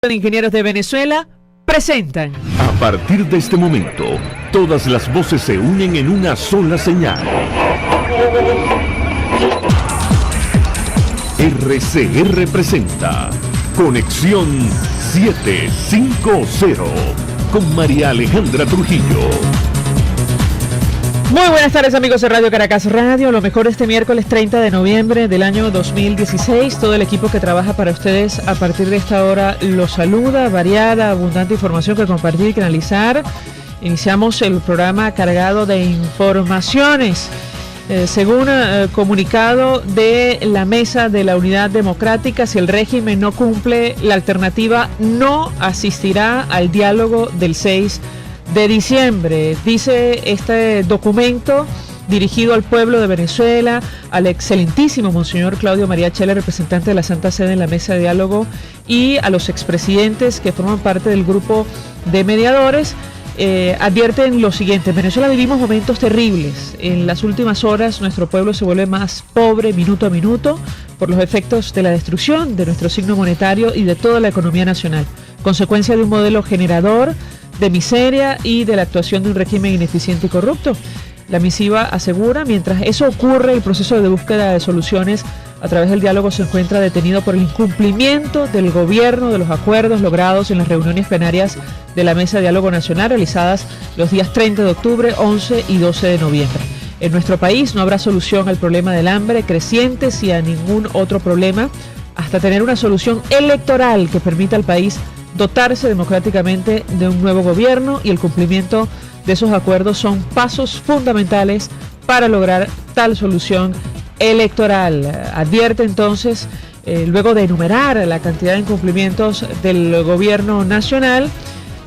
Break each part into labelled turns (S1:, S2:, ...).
S1: de Ingenieros de Venezuela presentan.
S2: A partir de este momento, todas las voces se unen en una sola señal. RCR presenta Conexión 750 con María Alejandra Trujillo.
S1: Muy buenas tardes, amigos de Radio Caracas Radio. Lo mejor este miércoles 30 de noviembre del año 2016. Todo el equipo que trabaja para ustedes a partir de esta hora los saluda. Variada, abundante información que compartir y que analizar. Iniciamos el programa cargado de informaciones. Según comunicado de la Mesa de la Unidad Democrática, si el régimen no cumple, la alternativa no asistirá al diálogo del 6 de diciembre. Dice este documento dirigido al pueblo de Venezuela, al excelentísimo Monseñor Claudio María Chele, representante de la Santa Sede en la mesa de diálogo, y a los expresidentes que forman parte del grupo de mediadores. Advierten lo siguiente: en Venezuela vivimos momentos terribles. En las últimas horas nuestro pueblo se vuelve más pobre minuto a minuto por los efectos de la destrucción de nuestro signo monetario y de toda la economía nacional, consecuencia de un modelo generador de miseria y de la actuación de un régimen ineficiente y corrupto. La misiva asegura, mientras eso ocurre, el proceso de búsqueda de soluciones a través del diálogo se encuentra detenido por el incumplimiento del gobierno de los acuerdos logrados en las reuniones plenarias de la Mesa de Diálogo Nacional realizadas los días 30 de octubre, 11 y 12 de noviembre. En nuestro país no habrá solución al problema del hambre creciente y a ningún otro problema hasta tener una solución electoral que permita al país dotarse democráticamente de un nuevo gobierno, y el cumplimiento de esos acuerdos son pasos fundamentales para lograr tal solución electoral. Advierte entonces, luego de enumerar la cantidad de incumplimientos del gobierno nacional,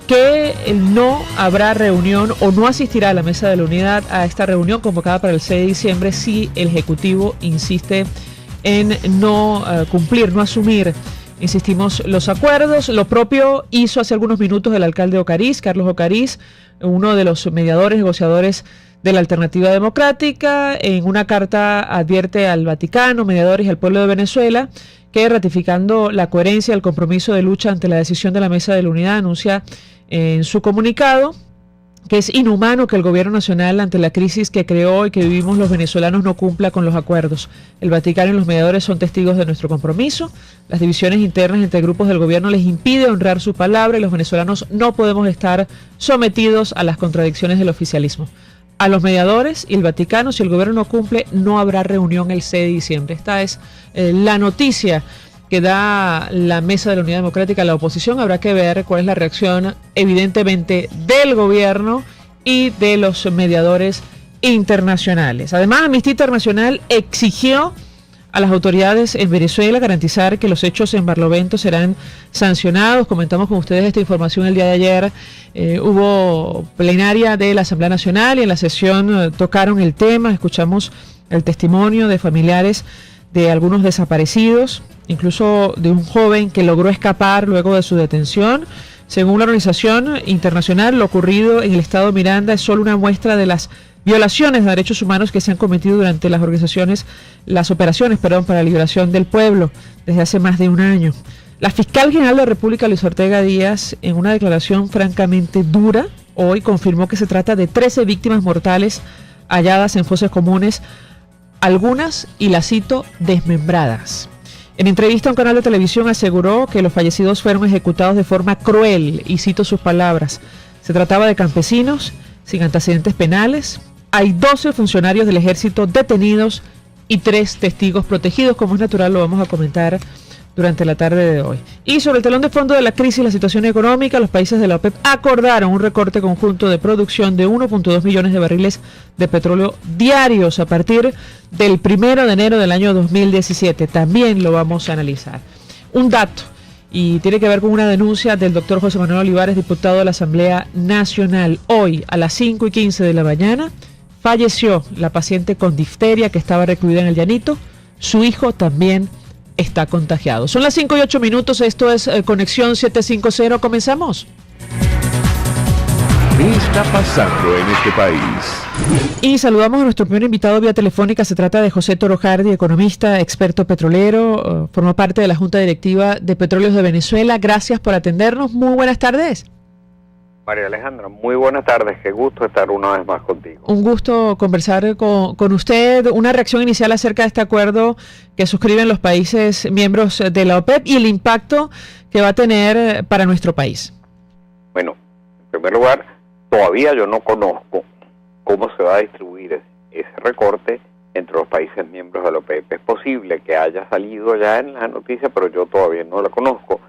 S1: que no habrá reunión o no asistirá a la Mesa de la Unidad a esta reunión convocada para el 6 de diciembre si el Ejecutivo insiste en no cumplir, no asumir, insistimos, los acuerdos. Lo propio hizo hace algunos minutos el alcalde de Ocariz, Carlos Ocariz, uno de los mediadores, negociadores de la Alternativa Democrática. En una carta advierte al Vaticano, mediadores y al pueblo de Venezuela que, ratificando la coherencia del compromiso de lucha ante la decisión de la Mesa de la Unidad, anuncia en su comunicado que es inhumano que el gobierno nacional, ante la crisis que creó y que vivimos los venezolanos, no cumpla con los acuerdos. El Vaticano y los mediadores son testigos de nuestro compromiso. Las divisiones internas entre grupos del gobierno les impide honrar su palabra y los venezolanos no podemos estar sometidos a las contradicciones del oficialismo. A los mediadores y el Vaticano, si el gobierno no cumple, no habrá reunión el 6 de diciembre. Esta es la noticia que da la Mesa de la Unidad Democrática a la oposición. Habrá que ver cuál es la reacción, evidentemente, del gobierno y de los mediadores internacionales. Además, Amnistía Internacional exigió a las autoridades en Venezuela garantizar que los hechos en Barlovento serán sancionados. Comentamos con ustedes esta información el día de ayer. Hubo plenaria de la Asamblea Nacional y en la sesión tocaron el tema. Escuchamos el testimonio de familiares de algunos desaparecidos, incluso de un joven que logró escapar luego de su detención. Según la organización internacional, lo ocurrido en el estado de Miranda es solo una muestra de las violaciones de derechos humanos que se han cometido durante las operaciones para la liberación del pueblo desde hace más de un año. La fiscal general de la República, Luis Ortega Díaz, en una declaración francamente dura, hoy confirmó que se trata de 13 víctimas mortales halladas en fosas comunes, algunas, y la cito, desmembradas. En entrevista a un canal de televisión aseguró que los fallecidos fueron ejecutados de forma cruel, y cito sus palabras: se trataba de campesinos sin antecedentes penales, hay 12 funcionarios del ejército detenidos y 3 testigos protegidos. Como es natural, lo vamos a comentar durante la tarde de hoy. Y sobre el telón de fondo de la crisis y la situación económica, los países de la OPEP acordaron un recorte conjunto de producción de 1.2 millones de barriles de petróleo diarios a partir del 1 de enero del año 2017. También lo vamos a analizar. Un dato, y tiene que ver con una denuncia del doctor José Manuel Olivares, diputado de la Asamblea Nacional. Hoy, a las 5:15 de la mañana, falleció la paciente con difteria que estaba recluida en el Llanito. Su hijo también está contagiado. Son las 5:08. Esto es Conexión 750. ¿Comenzamos?
S2: ¿Qué está pasando en este país?
S1: Y saludamos a nuestro primer invitado vía telefónica. Se trata de José Toro Hardy, economista, experto petrolero, forma parte de la Junta Directiva de Petróleos de Venezuela. Gracias por atendernos. Muy buenas tardes.
S3: María Alejandra, muy buenas tardes. Qué gusto estar una vez más contigo.
S1: Un gusto conversar con usted. Una reacción inicial acerca de este acuerdo que suscriben los países miembros de la OPEP y el impacto que va a tener para nuestro país.
S3: Bueno, en primer lugar, todavía yo no conozco cómo se va a distribuir ese recorte entre los países miembros de la OPEP. Es posible que haya salido ya en la noticia, pero yo todavía no la conozco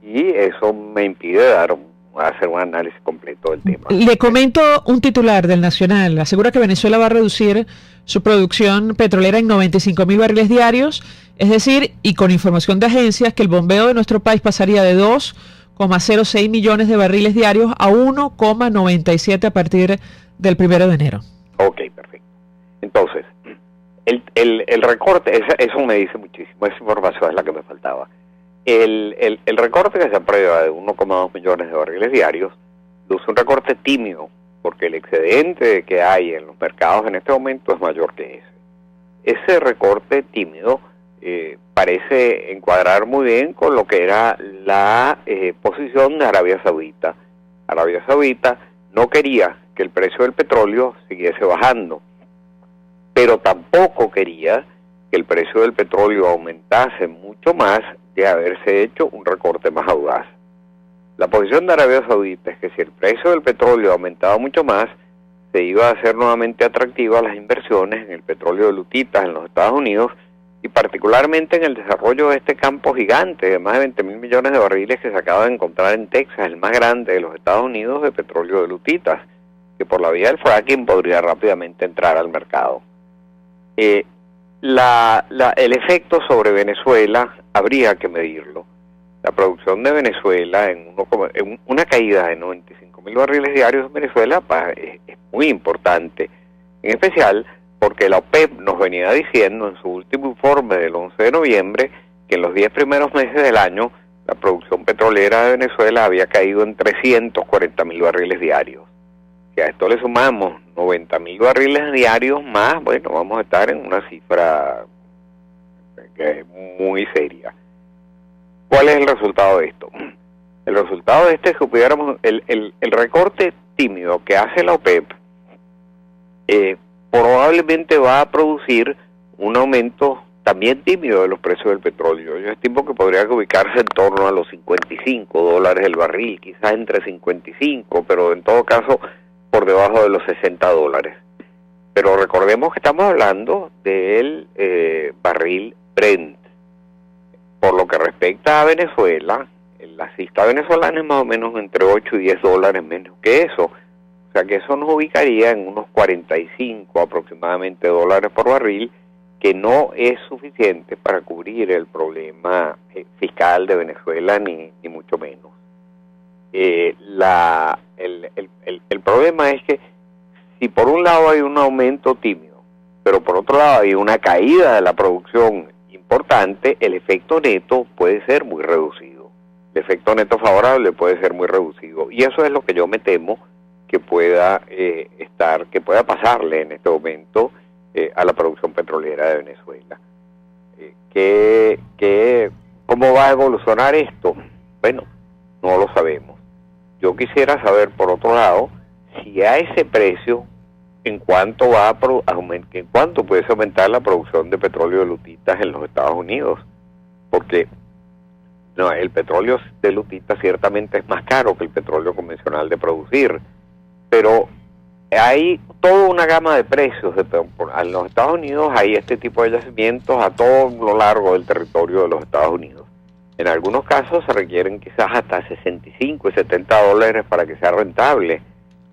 S3: y eso me impide hacer un análisis completo del tema.
S1: Le comento un titular del Nacional. Asegura que Venezuela va a reducir su producción petrolera en 95.000 barriles diarios, es decir, y con información de agencias, que el bombeo de nuestro país pasaría de 2,06 millones de barriles diarios a 1,97 a partir del 1 de enero.
S3: Ok, perfecto. Entonces, el recorte, eso me dice muchísimo, esa información es la que me faltaba. El recorte que se aprueba de 1,2 millones de barriles diarios luce un recorte tímido, porque el excedente que hay en los mercados en este momento es mayor que ese. Ese recorte tímido parece encuadrar muy bien con lo que era la posición de Arabia Saudita. Arabia Saudita no quería que el precio del petróleo siguiese bajando, pero tampoco quería que el precio del petróleo aumentase mucho más de haberse hecho un recorte más audaz. La posición de Arabia Saudita es que si el precio del petróleo aumentaba mucho más, se iba a hacer nuevamente atractiva las inversiones en el petróleo de lutitas en los Estados Unidos y particularmente en el desarrollo de este campo gigante de más de 20.000 millones de barriles que se acaba de encontrar en Texas, el más grande de los Estados Unidos de petróleo de lutitas, que por la vía del fracking podría rápidamente entrar al mercado. El efecto sobre Venezuela habría que medirlo. La producción de Venezuela en una caída de 95.000 barriles diarios en Venezuela es muy importante, en especial porque la OPEP nos venía diciendo en su último informe del 11 de noviembre que en los 10 primeros meses del año la producción petrolera de Venezuela había caído en 340.000 barriles diarios. Si a esto le sumamos 90.000 barriles diarios más, bueno, vamos a estar en una cifra que es muy seria. ¿Cuál es el resultado de esto? El resultado de esto es que pudiéramos, el recorte tímido que hace la OPEP probablemente va a producir un aumento también tímido de los precios del petróleo. Yo estimo que podría ubicarse en torno a los $55 el barril, quizás entre 55, pero en todo caso por debajo de los $60. Pero recordemos que estamos hablando del barril Brent. Por lo que respecta a Venezuela, la cifra venezolana es más o menos entre 8 y $10 menos que eso. O sea que eso nos ubicaría en unos 45 aproximadamente dólares por barril, que no es suficiente para cubrir el problema fiscal de Venezuela, ni mucho menos. El problema es que si por un lado hay un aumento tímido, pero por otro lado hay una caída de la producción importante, el efecto neto puede ser muy reducido. El efecto neto favorable puede ser muy reducido. Y eso es lo que yo me temo que pueda pasarle en este momento a la producción petrolera de Venezuela. ¿Cómo va a evolucionar esto? Bueno, no lo sabemos. Yo quisiera saber, por otro lado, si a ese precio, en cuánto puede aumentar la producción de petróleo de lutitas en los Estados Unidos, porque el petróleo de lutitas ciertamente es más caro que el petróleo convencional de producir, pero hay toda una gama de precios. En los Estados Unidos hay este tipo de yacimientos a todo lo largo del territorio de los Estados Unidos. En algunos casos se requieren quizás hasta 65 y 70 dólares para que sea rentable,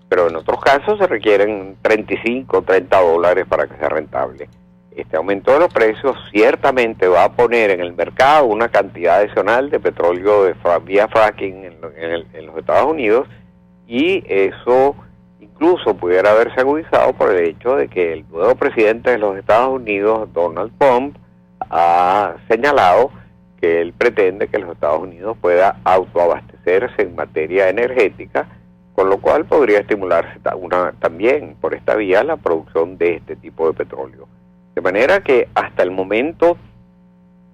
S3: pero en otros casos se requieren 35 o 30 dólares para que sea rentable. Este aumento de los precios ciertamente va a poner en el mercado una cantidad adicional de petróleo vía fracking en los Estados Unidos, y eso incluso pudiera haberse agudizado por el hecho de que el nuevo presidente de los Estados Unidos, Donald Trump, ha señalado que él pretende que los Estados Unidos pueda autoabastecerse en materia energética con lo cual podría estimularse también por esta vía la producción de este tipo de petróleo. De manera que hasta el momento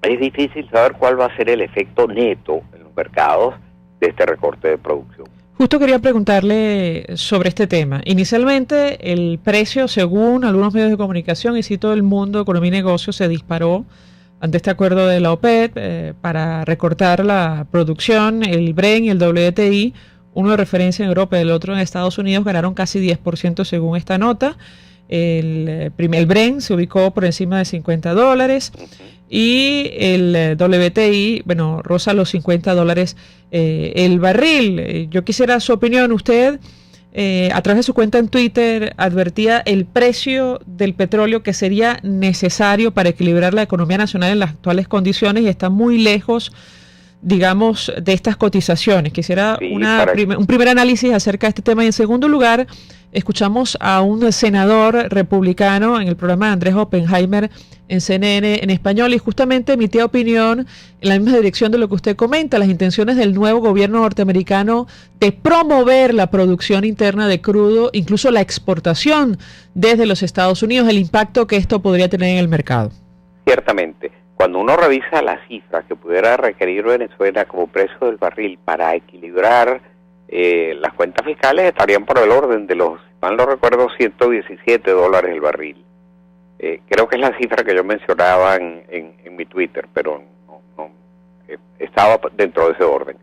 S3: es difícil saber cuál va a ser el efecto neto en los mercados de este recorte de producción.
S1: Justo quería preguntarle sobre este tema. Inicialmente el precio, según algunos medios de comunicación, y cito El Mundo, Economía y Negocios, se disparó ante este acuerdo de la OPEP para recortar la producción. El Brent y el WTI, uno de referencia en Europa y el otro en Estados Unidos, ganaron casi 10% según esta nota. El Brent se ubicó por encima de $50 y el WTI, bueno, roza los $50 el barril. Yo quisiera su opinión. Usted, a través de su cuenta en Twitter, advertía el precio del petróleo que sería necesario para equilibrar la economía nacional en las actuales condiciones y está muy lejos, digamos, de estas cotizaciones. Quisiera un primer análisis acerca de este tema. Y en segundo lugar, escuchamos a un senador republicano en el programa de Andrés Oppenheimer en CNN en español y justamente emitía opinión en la misma dirección de lo que usted comenta, las intenciones del nuevo gobierno norteamericano de promover la producción interna de crudo, incluso la exportación desde los Estados Unidos, el impacto que esto podría tener en el mercado.
S3: Ciertamente, cuando uno revisa las cifras que pudiera requerir Venezuela como precio del barril para equilibrar las cuentas fiscales, estarían por el orden de los, mal no recuerdo, $117 el barril. Creo que es la cifra que yo mencionaba en mi Twitter, pero no estaba dentro de ese orden.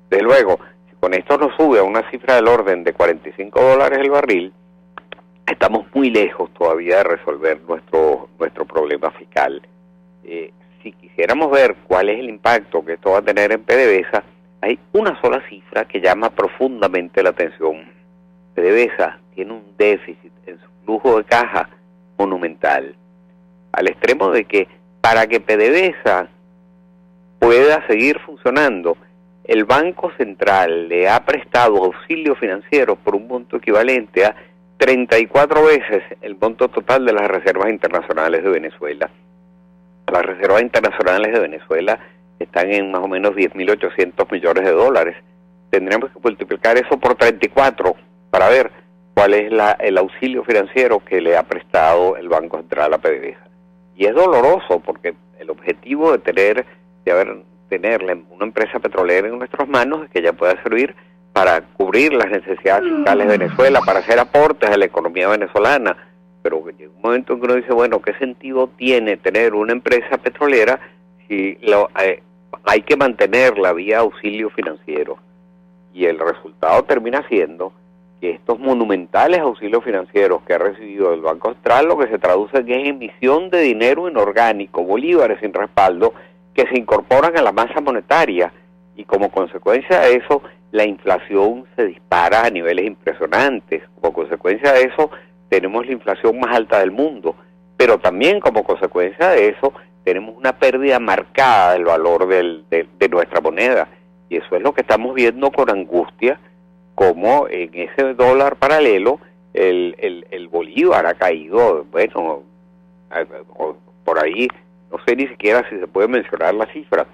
S3: Desde luego, si con esto nos sube a una cifra del orden de $45 el barril, estamos muy lejos todavía de resolver nuestro problema fiscal. Si quisiéramos ver cuál es el impacto que esto va a tener en PDVSA, hay una sola cifra que llama profundamente la atención. PDVSA tiene un déficit en su flujo de caja monumental, al extremo de que para que PDVSA pueda seguir funcionando, el Banco Central le ha prestado auxilio financiero por un monto equivalente a 34 veces el monto total de las reservas internacionales de Venezuela. Las reservas internacionales de Venezuela están en más o menos $10.800 millones. Tendremos que multiplicar eso por 34 para ver cuál es el auxilio financiero que le ha prestado el Banco Central a PDVSA. Y es doloroso porque el objetivo de tener una empresa petrolera en nuestras manos es que ella pueda servir para cubrir las necesidades fiscales de Venezuela, para hacer aportes a la economía venezolana. Pero llega un momento en que uno dice, bueno, ¿qué sentido tiene tener una empresa petrolera si hay que mantenerla vía auxilio financiero? Y el resultado termina siendo que estos monumentales auxilios financieros que ha recibido el Banco Central, lo que se traduce en es emisión de dinero inorgánico, bolívares sin respaldo, que se incorporan a la masa monetaria, y como consecuencia de eso, la inflación se dispara a niveles impresionantes. Como consecuencia de eso, tenemos la inflación más alta del mundo, pero también como consecuencia de eso, tenemos una pérdida marcada del valor de nuestra moneda, y eso es lo que estamos viendo con angustia, como en ese dólar paralelo el bolívar ha caído, bueno, por ahí, no sé ni siquiera si se puede mencionar la cifra,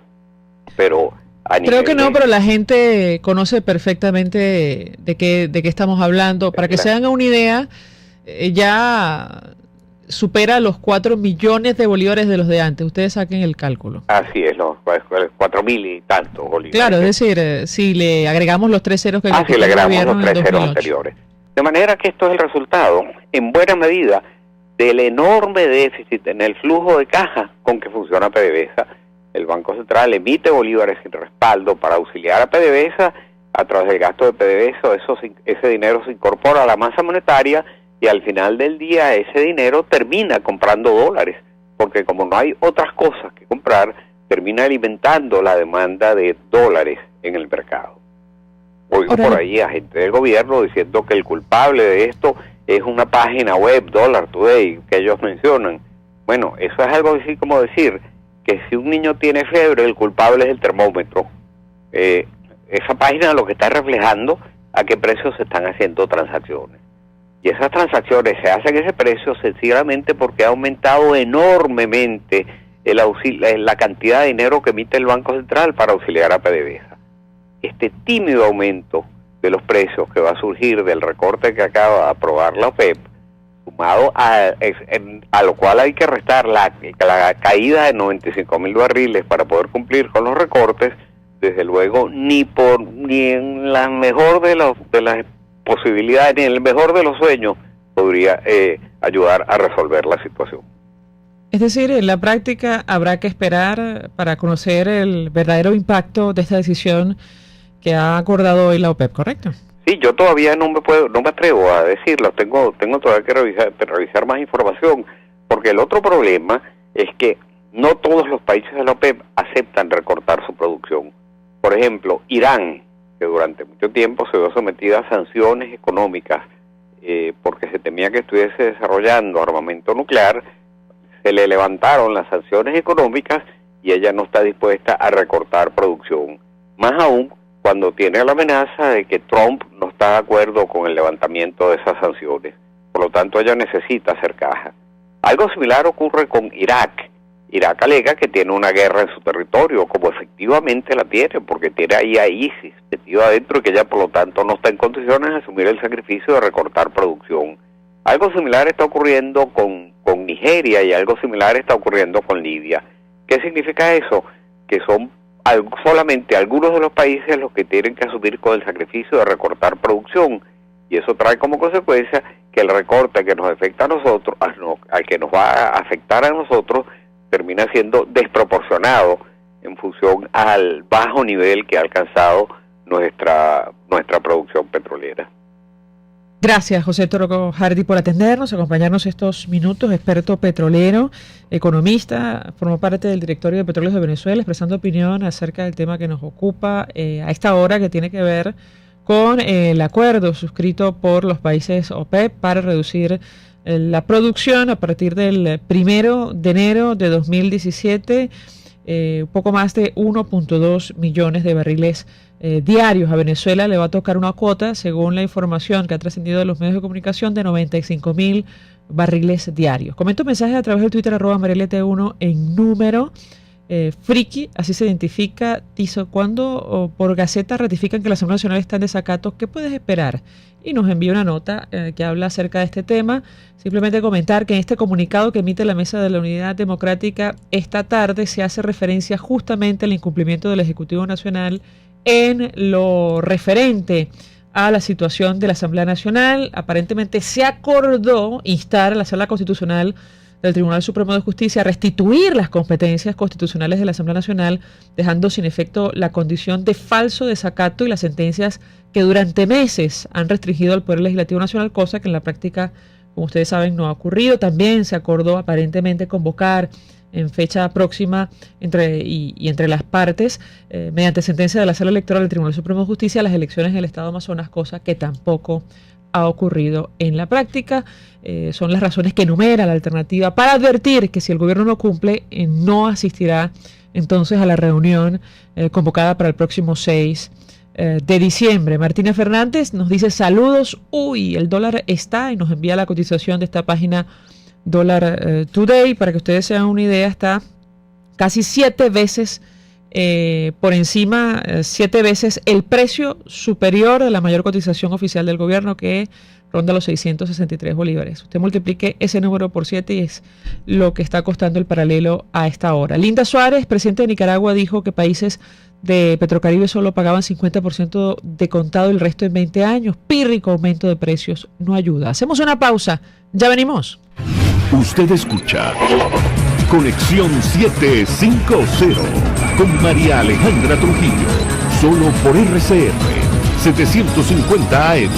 S3: pero a
S1: creo que no, pero la gente conoce perfectamente de qué estamos hablando. Para que se hagan una idea, ya supera los 4 millones de bolívares de los de antes. Ustedes saquen el cálculo.
S3: Así es, los 4.000 y tantos bolívares.
S1: Claro, es decir, si le agregamos los 3 ceros que
S3: si le agregamos los 3 ceros anteriores. De manera que esto es el resultado, en buena medida, del enorme déficit en el flujo de caja con que funciona PDVSA. El Banco Central emite bolívares sin respaldo para auxiliar a PDVSA. A través del gasto de PDVSA, ese dinero se incorpora a la masa monetaria, y al final del día ese dinero termina comprando dólares, porque como no hay otras cosas que comprar, termina alimentando la demanda de dólares en el mercado. Oigo por ahí a gente del gobierno diciendo que el culpable de esto es una página web, Dollar Today, que ellos mencionan. Bueno, eso es algo así como decir que si un niño tiene fiebre, el culpable es el termómetro. Esa página lo que está reflejando a qué precios se están haciendo transacciones. Y esas transacciones se hacen a ese precio sencillamente porque ha aumentado enormemente la cantidad de dinero que emite el Banco Central para auxiliar a PDVSA. Este tímido aumento de los precios que va a surgir del recorte que acaba de aprobar la OPEP, sumado a lo cual hay que restar la caída de 95,000 barriles para poder cumplir con los recortes, desde luego ni en la mejor de las posibilidades, ni en el mejor de los sueños podría ayudar a resolver la situación.
S1: Es decir, en la práctica habrá que esperar para conocer el verdadero impacto de esta decisión que ha acordado hoy la OPEP, ¿correcto?
S3: Sí, yo todavía no me atrevo a decirlo, tengo todavía que revisar más información, porque el otro problema es que no todos los países de la OPEP aceptan recortar su producción. Por ejemplo, Irán, que durante mucho tiempo se vio sometida a sanciones económicas porque se temía que estuviese desarrollando armamento nuclear, se le levantaron las sanciones económicas y ella no está dispuesta a recortar producción. Más aún cuando tiene la amenaza de que Trump no está de acuerdo con el levantamiento de esas sanciones. Por lo tanto, ella necesita hacer caja. Algo similar ocurre con Irak. Irak alega que tiene una guerra en su territorio, como efectivamente la tiene, porque tiene ahí a ISIS metido adentro y que ella, por lo tanto, no está en condiciones de asumir el sacrificio de recortar producción. Algo similar está ocurriendo con Nigeria y algo similar está ocurriendo con Libia. ¿Qué significa eso? Que son solamente algunos de los países los que tienen que asumir con el sacrificio de recortar producción, y eso trae como consecuencia que el recorte que nos afecta a nosotros, al que nos va a afectar a nosotros, termina siendo desproporcionado en función al bajo nivel que ha alcanzado nuestra producción petrolera.
S1: Gracias, José Toro Hardy, por atendernos, acompañarnos estos minutos, experto petrolero, economista, formó parte del Directorio de Petróleos de Venezuela, expresando opinión acerca del tema que nos ocupa a esta hora, que tiene que ver con el acuerdo suscrito por los países OPEP para reducir la producción a partir del 1 de enero de 2017, poco más de 1.2 millones de barriles diarios. A Venezuela le va a tocar una cuota, según la información que ha trascendido de los medios de comunicación, de 95,000 barriles diarios. Comento mensajes a través del Twitter @marielt1 en número. Friki, así se identifica, dice: cuando por Gaceta ratifican que la Asamblea Nacional está en desacato, ¿qué puedes esperar? Y nos envía una nota que habla acerca de este tema. Simplemente comentar que en este comunicado que emite la Mesa de la Unidad Democrática esta tarde se hace referencia justamente al incumplimiento del Ejecutivo Nacional en lo referente a la situación de la Asamblea Nacional. Aparentemente se acordó instar a la Sala Constitucional del Tribunal Supremo de Justicia a restituir las competencias constitucionales de la Asamblea Nacional, dejando sin efecto la condición de falso desacato y las sentencias que durante meses han restringido al Poder Legislativo Nacional, cosa que en la práctica, como ustedes saben, no ha ocurrido. También se acordó aparentemente convocar en fecha próxima entre las partes, mediante sentencia de la Sala Electoral del Tribunal Supremo de Justicia, las elecciones en el Estado Amazonas, cosa que tampoco ha ocurrido en la práctica. Son las razones que enumera la alternativa para advertir que si el gobierno no cumple, no asistirá entonces a la reunión convocada para el próximo 6 de diciembre. Martina Fernández nos dice: saludos, el dólar está, y nos envía la cotización de esta página Dollar Today. Para que ustedes se hagan una idea, está casi 7 veces por encima, 7 veces el precio superior de la mayor cotización oficial del gobierno, que ronda los 663 bolívares. Usted multiplique ese número por 7 y es lo que está costando el paralelo a esta hora. Linda Suárez, presidente de Nicaragua, dijo que países de Petrocaribe solo pagaban 50% de contado, el resto en 20 años. Pírrico aumento de precios no ayuda. Hacemos una pausa, ya venimos.
S2: Usted escucha Conexión 750 con María Alejandra Trujillo, solo por RCR 750 AM.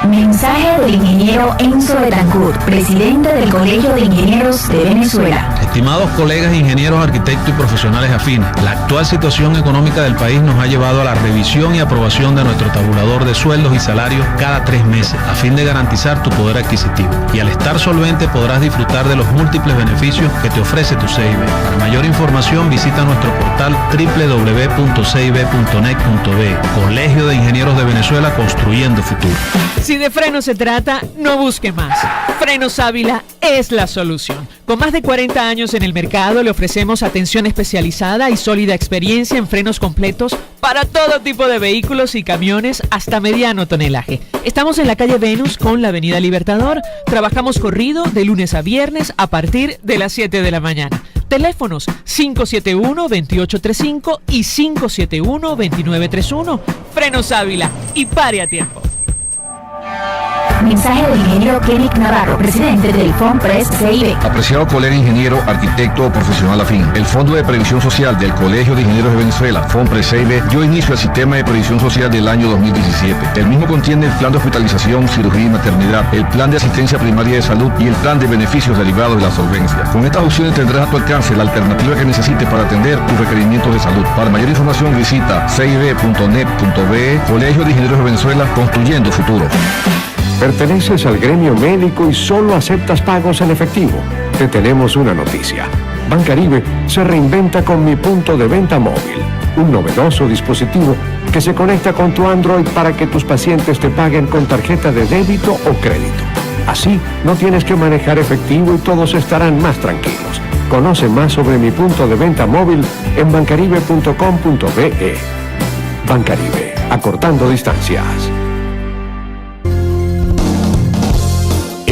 S4: Mensaje del ingeniero Enzo Betancourt, presidente del Colegio de Ingenieros de Venezuela.
S5: Estimados colegas ingenieros, arquitectos y profesionales afines, la actual situación económica del país nos ha llevado a la revisión y aprobación de nuestro tabulador de sueldos y salarios cada 3 meses, a fin de garantizar tu poder adquisitivo. Y al estar solvente podrás disfrutar de los múltiples beneficios que te ofrece tu CIB. Para mayor información visita nuestro portal www.cib.net.be. Colegio de Ingenieros de Venezuela, construyendo futuro.
S1: Si de frenos se trata, no busque más. Frenos Ávila es la solución. Con más de 40 años en el mercado, le ofrecemos atención especializada y sólida experiencia en frenos completos para todo tipo de vehículos y camiones hasta mediano tonelaje. Estamos en la calle Venus con la avenida Libertador. Trabajamos corrido de lunes a viernes a partir de las 7 de la mañana. Teléfonos 571-2835 y 571-2931. Frenos Ávila y pare a tiempo.
S4: Mensaje del ingeniero Kenneth Navarro, presidente del FONPRES CIB.
S6: Apreciado colega ingeniero, arquitecto o profesional afín, el Fondo de Previsión Social del Colegio de Ingenieros de Venezuela, FONPRES CIB, dio inicio al sistema de previsión social del año 2017. El mismo contiene el plan de hospitalización, cirugía y maternidad, el plan de asistencia primaria de salud y el plan de beneficios derivados de la solvencia. Con estas opciones tendrás a tu alcance la alternativa que necesites para atender tus requerimientos de salud. Para mayor información visita cib.net.be. Colegio de Ingenieros de Venezuela, construyendo futuro.
S7: ¿Perteneces al gremio médico y solo aceptas pagos en efectivo? Te tenemos una noticia. Bancaribe se reinventa con Mi Punto de Venta Móvil, un novedoso dispositivo que se conecta con tu Android para que tus pacientes te paguen con tarjeta de débito o crédito. Así, no tienes que manejar efectivo y todos estarán más tranquilos. Conoce más sobre Mi Punto de Venta Móvil en bancaribe.com.be. Bancaribe, acortando distancias.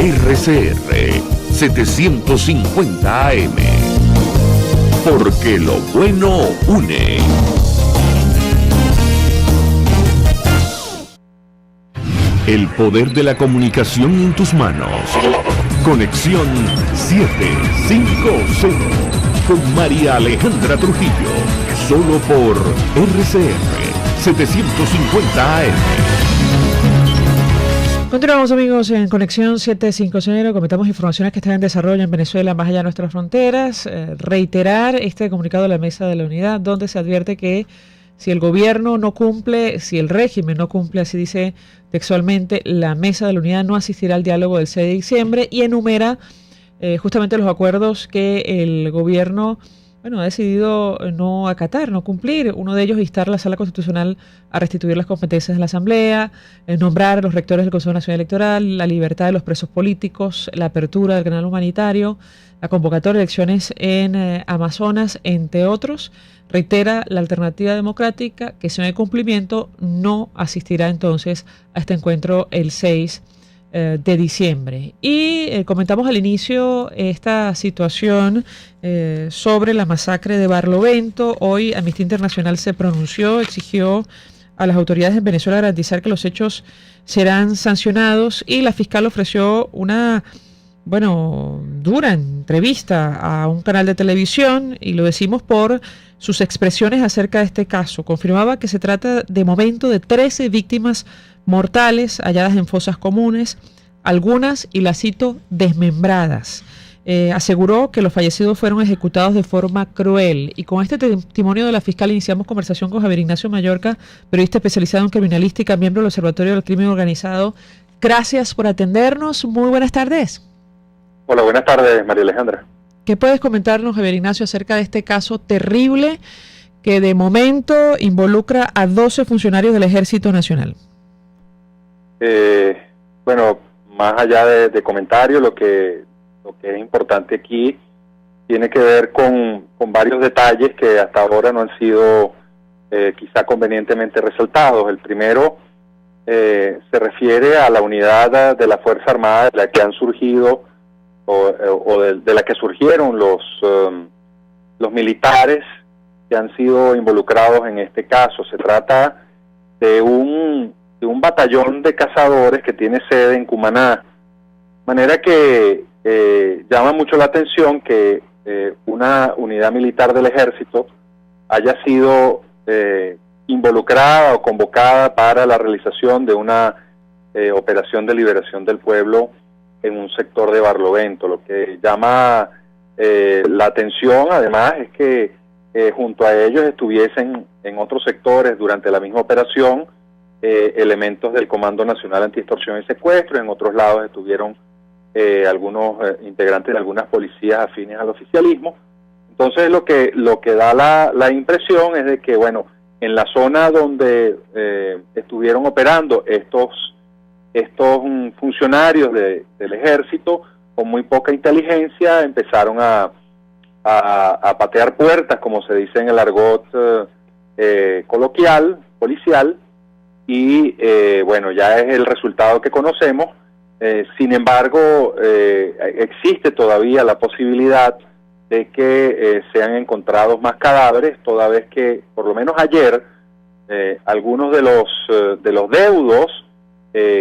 S2: RCR 750 AM. Porque lo bueno une. El poder de la comunicación en tus manos. Conexión 750 con María Alejandra Trujillo. Solo por RCR 750 AM.
S1: Continuamos, amigos, en Conexión 750. Comentamos informaciones que están en desarrollo en Venezuela más allá de nuestras fronteras. Reiterar este comunicado de la Mesa de la Unidad, donde se advierte que si el gobierno no cumple, si el régimen no cumple, así dice textualmente, la Mesa de la Unidad no asistirá al diálogo del 6 de diciembre y enumera justamente los acuerdos que el gobierno ha decidido no acatar, no cumplir. Uno de ellos, instar a la Sala Constitucional a restituir las competencias de la Asamblea, nombrar a los rectores del Consejo Nacional Electoral, la libertad de los presos políticos, la apertura del canal humanitario, la convocatoria de elecciones en Amazonas, entre otros. Reitera la alternativa democrática que si no hay cumplimiento no asistirá entonces a este encuentro el 6 de diciembre. Y comentamos al inicio esta situación sobre la masacre de Barlovento. Hoy Amnistía Internacional se pronunció, exigió a las autoridades en Venezuela garantizar que los hechos serán sancionados y la fiscal ofreció una dura entrevista a un canal de televisión y lo decimos por sus expresiones acerca de este caso. Confirmaba que se trata de momento de 13 víctimas mortales halladas en fosas comunes, algunas, y la cito, desmembradas. Aseguró que los fallecidos fueron ejecutados de forma cruel. Y con este testimonio de la fiscal iniciamos conversación con Javier Ignacio Mallorca, periodista especializado en criminalística, miembro del Observatorio del Crimen Organizado. Gracias por atendernos. Muy buenas tardes.
S8: Hola, buenas tardes, María Alejandra.
S1: ¿Qué puedes comentarnos, Javier Ignacio, acerca de este caso terrible que de momento involucra a 12 funcionarios del Ejército Nacional?
S8: Más allá de comentarios, lo que es importante aquí tiene que ver con varios detalles que hasta ahora no han sido quizá convenientemente resaltados. El primero se refiere a la unidad de la Fuerza Armada de la que han surgido o de la que surgieron los militares que han sido involucrados en este caso. Se trata de un batallón de cazadores que tiene sede en Cumaná, de manera que llama mucho la atención que una unidad militar del ejército haya sido involucrada o convocada para la realización de una operación de liberación del pueblo en un sector de Barlovento. Lo que llama la atención además es que junto a ellos estuviesen en otros sectores durante la misma operación elementos del Comando Nacional Antiextorsión y Secuestro. En otros lados estuvieron algunos integrantes de algunas policías afines al oficialismo. Entonces lo que da la impresión es de que, en la zona donde estuvieron operando estos estos funcionarios del ejército, con muy poca inteligencia, empezaron a patear puertas, como se dice en el argot coloquial, policial, y bueno, ya es el resultado que conocemos. Sin embargo, existe todavía la posibilidad de que sean encontrados más cadáveres, toda vez que, por lo menos ayer, algunos de los deudos,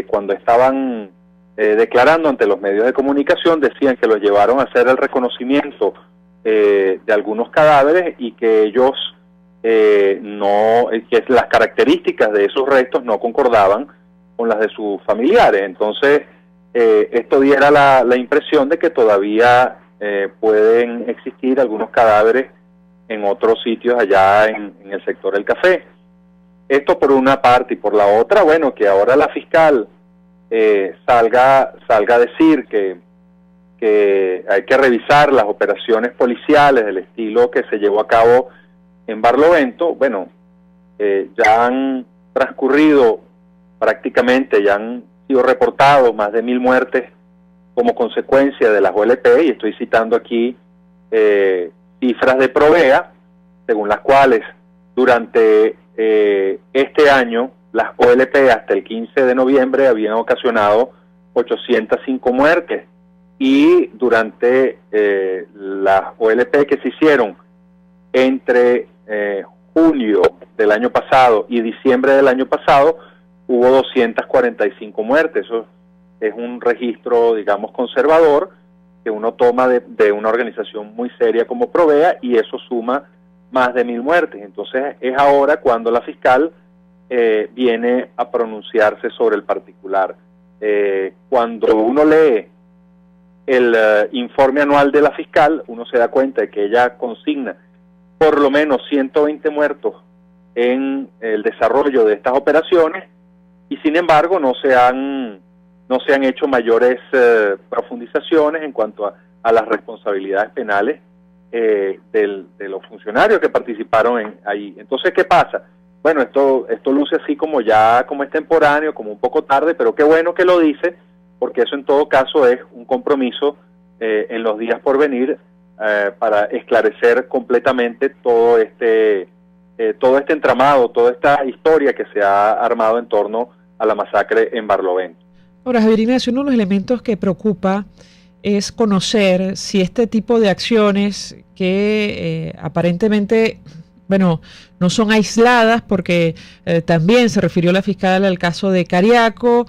S8: cuando estaban declarando ante los medios de comunicación, decían que los llevaron a hacer el reconocimiento de algunos cadáveres y que ellos que las características de esos restos no concordaban con las de sus familiares. Entonces, esto diera la impresión de que todavía pueden existir algunos cadáveres en otros sitios allá en el sector del café. Esto por una parte, y por la otra, bueno, que ahora la fiscal salga a decir que hay que revisar las operaciones policiales del estilo que se llevó a cabo en Barlovento. Bueno, ya han transcurrido prácticamente, ya han sido reportados más de 1.000 muertes como consecuencia de las OLP, y estoy citando aquí cifras de Provea, según las cuales durante este año las OLP hasta el 15 de noviembre habían ocasionado 805 muertes, y durante las OLP que se hicieron entre junio del año pasado y diciembre del año pasado, hubo 245 muertes. Eso es un registro, digamos, conservador, que uno toma de una organización muy seria como Provea, y eso suma más de 1.000 muertes. Entonces es ahora cuando la fiscal viene a pronunciarse sobre el particular. Cuando uno lee el informe anual de la fiscal, uno se da cuenta de que ella consigna por lo menos 120 muertos en el desarrollo de estas operaciones, y sin embargo no se han hecho mayores profundizaciones en cuanto a las responsabilidades penales de los funcionarios que participaron ahí. Entonces, ¿qué pasa? Bueno, esto luce así como es temporáneo, como un poco tarde, pero qué bueno que lo dice, porque eso en todo caso es un compromiso en los días por venir para esclarecer completamente todo este entramado, toda esta historia que se ha armado en torno a la masacre en Barlovento.
S1: Ahora, Javier Ignacio, uno de los elementos que preocupa es conocer si este tipo de acciones que aparentemente, bueno, no son aisladas, porque también se refirió la fiscal al caso de Cariaco,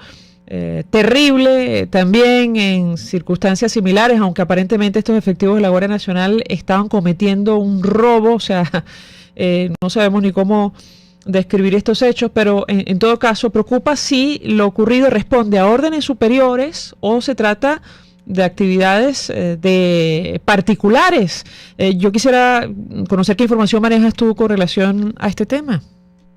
S1: terrible, también en circunstancias similares, aunque aparentemente estos efectivos de la Guardia Nacional estaban cometiendo un robo, o sea, no sabemos ni cómo describir estos hechos, pero en todo caso preocupa si lo ocurrido responde a órdenes superiores o se trata de actividades de particulares. Yo quisiera conocer qué información manejas tú con relación a este tema.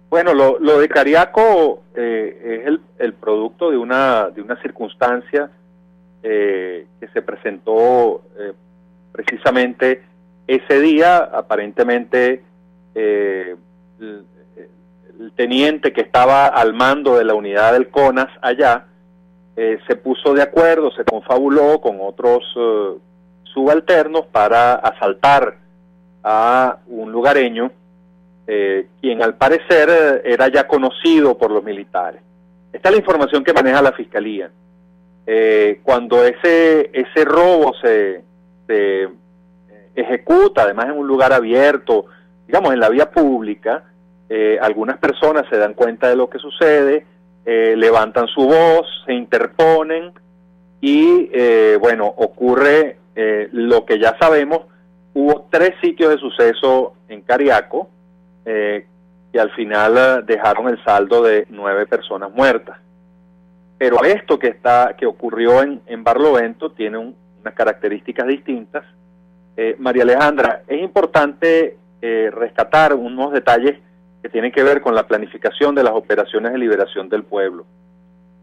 S8: Bueno, lo de Cariaco es el producto de una circunstancia que se presentó precisamente ese día. Aparentemente el teniente que estaba al mando de la unidad del CONAS allá se puso de acuerdo, se confabuló con otros subalternos para asaltar a un lugareño, quien al parecer era ya conocido por los militares. Esta es la información que maneja la Fiscalía. Cuando ese robo se ejecuta, además en un lugar abierto, digamos en la vía pública, algunas personas se dan cuenta de lo que sucede, levantan su voz, se interponen y bueno, ocurre lo que ya sabemos. Hubo 3 sitios de suceso en Cariaco que al final dejaron el saldo de 9 personas muertas. Pero esto que ocurrió en Barlovento tiene unas características distintas. María Alejandra, es importante rescatar unos detalles que tienen que ver con la planificación de las operaciones de liberación del pueblo.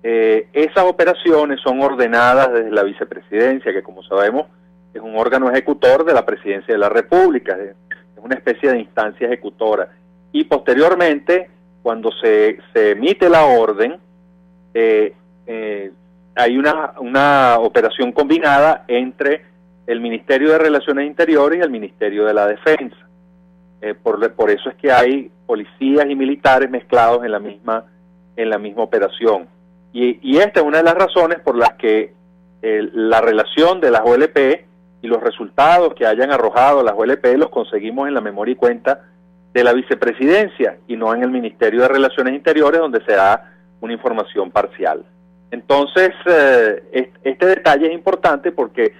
S8: Esas operaciones son ordenadas desde la vicepresidencia, que como sabemos es un órgano ejecutor de la presidencia de la República, es una especie de instancia ejecutora. Y posteriormente, cuando se emite la orden, hay una operación combinada entre el Ministerio de Relaciones Interiores y el Ministerio de la Defensa. Por eso es que hay policías y militares mezclados en la misma operación. Y esta es una de las razones por las que la relación de las OLP y los resultados que hayan arrojado las OLP los conseguimos en la memoria y cuenta de la vicepresidencia y no en el Ministerio de Relaciones Interiores, donde se da una información parcial. Entonces, este detalle es importante porque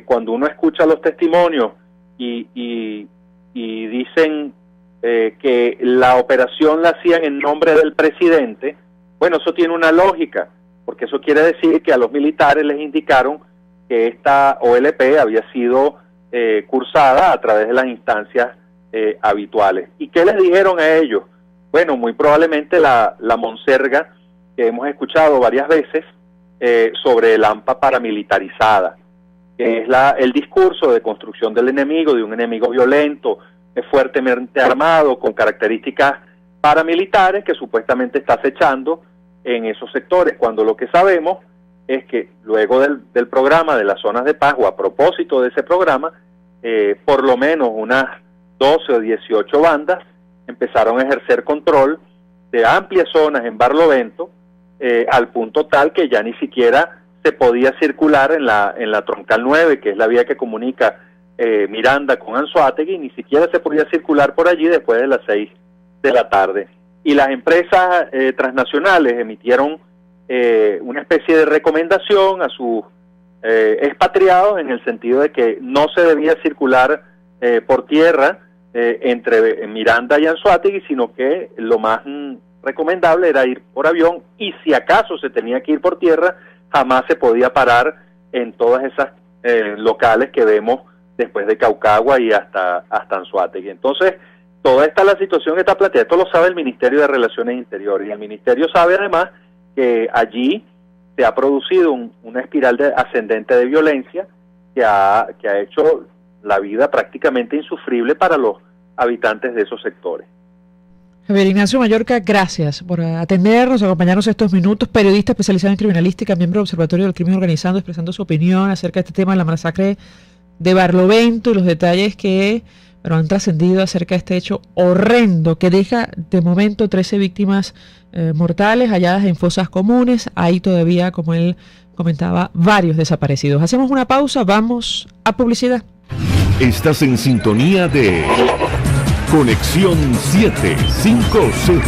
S8: cuando uno escucha los testimonios y dicen que la operación la hacían en nombre del presidente, bueno, eso tiene una lógica, porque eso quiere decir que a los militares les indicaron que esta OLP había sido cursada a través de las instancias habituales. ¿Y qué les dijeron a ellos? Bueno, muy probablemente la monserga que hemos escuchado varias veces sobre el AMPA paramilitarizada, que es el discurso de construcción del enemigo, de un enemigo violento, fuertemente armado, con características paramilitares, que supuestamente está acechando en esos sectores, cuando lo que sabemos es que luego del programa de las zonas de paz, o a propósito de ese programa, por lo menos unas 12 o 18 bandas empezaron a ejercer control de amplias zonas en Barlovento, al punto tal que ya ni siquiera se podía circular en la Troncal 9, que es la vía que comunica Miranda con Anzoátegui, ni siquiera se podía circular por allí después de las 6 de la tarde. Y las empresas transnacionales emitieron una especie de recomendación a sus expatriados en el sentido de que no se debía circular por tierra entre Miranda y Anzoátegui, sino que lo más recomendable era ir por avión, y si acaso se tenía que ir por tierra, jamás se podía parar en todas esas locales que vemos después de Caucagua y hasta Anzoátegui. Entonces, toda esta la situación que está planteada, esto lo sabe el Ministerio de Relaciones Interiores, y el Ministerio sabe además que allí se ha producido una espiral ascendente de violencia que ha hecho la vida prácticamente insufrible para los habitantes de esos sectores.
S1: Javier Ignacio Mallorca, gracias por atendernos, acompañarnos estos minutos, periodista especializado en criminalística, miembro del Observatorio del Crimen Organizado, expresando su opinión acerca de este tema de la masacre de Barlovento y los detalles que han trascendido acerca de este hecho horrendo que deja de momento 13 víctimas mortales halladas en fosas comunes. Hay todavía, como él comentaba, varios desaparecidos. Hacemos una pausa, vamos a publicidad.
S2: Estás en sintonía de Conexión 750,